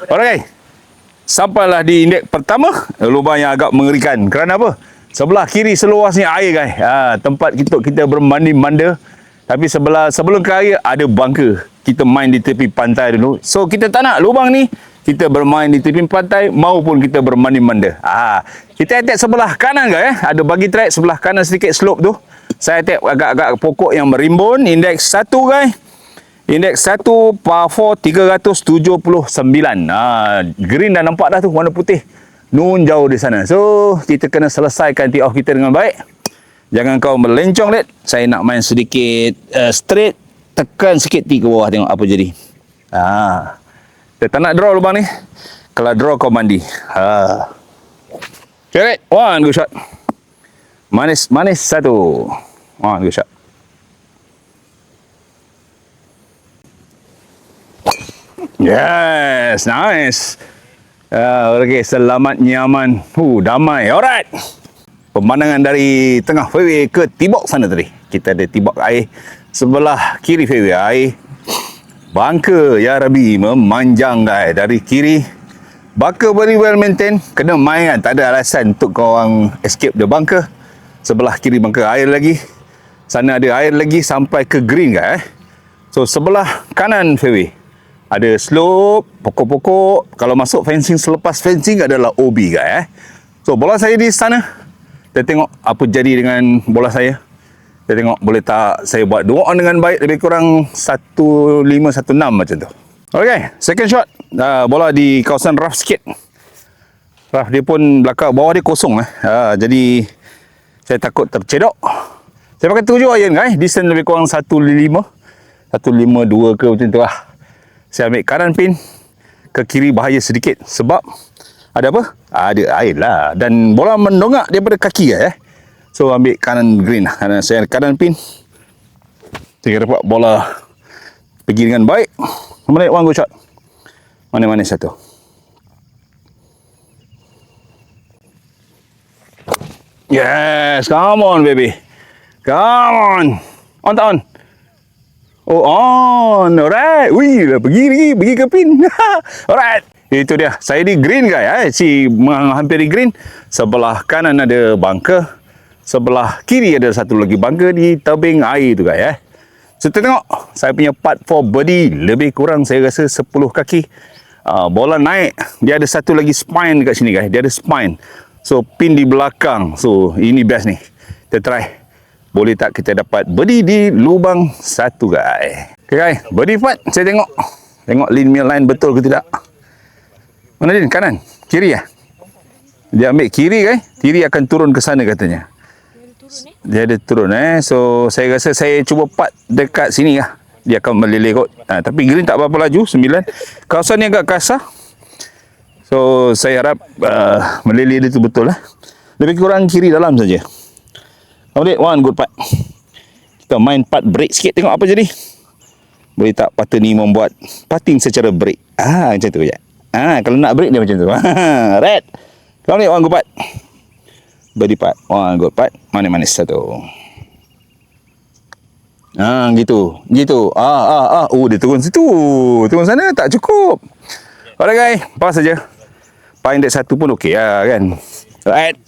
Alright. Sampailah di indeks pertama, lubang yang agak mengerikan. Kerana apa? Sebelah kiri seluasnya air guys. Tempat kita bermandi-manda. Tapi sebelum ke air ada bunker. Kita main di tepi pantai dulu. So kita tak nak lubang ni kita bermain di tepi pantai maupun kita bermandi-manda. Kita attack sebelah kanan guys. Ada bagi track sebelah kanan sedikit slope tu. Saya attack agak-agak pokok yang merimbun. Indeks 1 guys. Indeks 1 par 4 379. Green dah nampak dah tu warna putih. Nun jauh di sana. So kita kena selesaikan tee off kita dengan baik. Jangan kau melencong led. Saya nak main sedikit straight. Tekan sikit tee ke bawah tengok apa jadi. Kita tak nak draw lubang ni. Kalau draw kau mandi. Okay, right. One good shot. Manis satu. One good shot. Yes, nice. Okay, selamat, nyaman. Damai. Alright. Pemandangan dari tengah fairway ke tibok sana tadi. Kita ada tibok air. Sebelah kiri fairway air. Bunker, ya Rabbi, memanjang guys. Dari kiri. Bunker very well maintained. Kena main kan. Tak ada alasan untuk kau orang escape the bunker. Sebelah kiri bunker air lagi. Sana ada air lagi sampai ke green guys. So, sebelah kanan fairway. Ada slope, pokok-pokok. Kalau masuk fencing, selepas fencing adalah OB guys. So, bola saya di sana. Kita tengok apa jadi dengan bola saya. Kita tengok boleh tak saya buat dua on dengan baik. Lebih kurang 1516 macam tu. Okay, second shot. Bola di kawasan rough sikit. Rough dia pun belakang, bawah dia kosong. Jadi, saya takut tercedok. Saya pakai 7 iron guys. Distance lebih kurang 152 ke macam tu lah. Saya ambil kanan pin. Ke kiri bahaya sedikit. Sebab ada apa? Ada air lah. Dan bola mendongak daripada kaki So ambil kanan green lah. Kerana saya kanan pin. Saya dapat bola pergi dengan baik. Mana one go shot. Mana-mana satu. Yes, come on baby. Come on. On tak on? Oh on. Alright. Wih, dah pergi ke pin. Alright. Itu dia. Saya di green guys. Menghampiri green. Sebelah kanan ada bunker. Sebelah kiri ada satu lagi bunker di tebing air tu guys. So kita tengok. Saya punya putt for birdie. Lebih kurang saya rasa 10 kaki. Bola naik. Dia ada satu lagi spine dekat sini guys. Dia ada spine. So pin di belakang. So ini best ni. Kita try. Boleh tak kita dapat birdie di lubang satu guys. Okay guys. Birdie putt. Saya tengok. Tengok line betul ke tidak. Mana Din? Kanan? Kiri ya? Dia ambil kiri guys. Kiri akan turun ke sana katanya. Dia ada turun So saya rasa saya cuba putt dekat sini lah. Dia akan meleleh kot. Tapi green tak apa-apa laju. 9. Kawasan ni agak kasar. So saya harap meleleh dia tu betul lah. Lebih kurang kiri dalam saja. Kemudian one good putt. Kita main putt break sikit. Tengok apa jadi. Boleh tak putter ni membuat putting secara break. Macam tu je. Kalau nak break dia macam tu. Red. Kemudian one good putt. Birdie putt. One good putt. Manis-manis satu. Gitu. Dia turun situ. Turun sana tak cukup. Alright guys. Pas saja. Paling indeks 1 pun okey lah kan. Alright.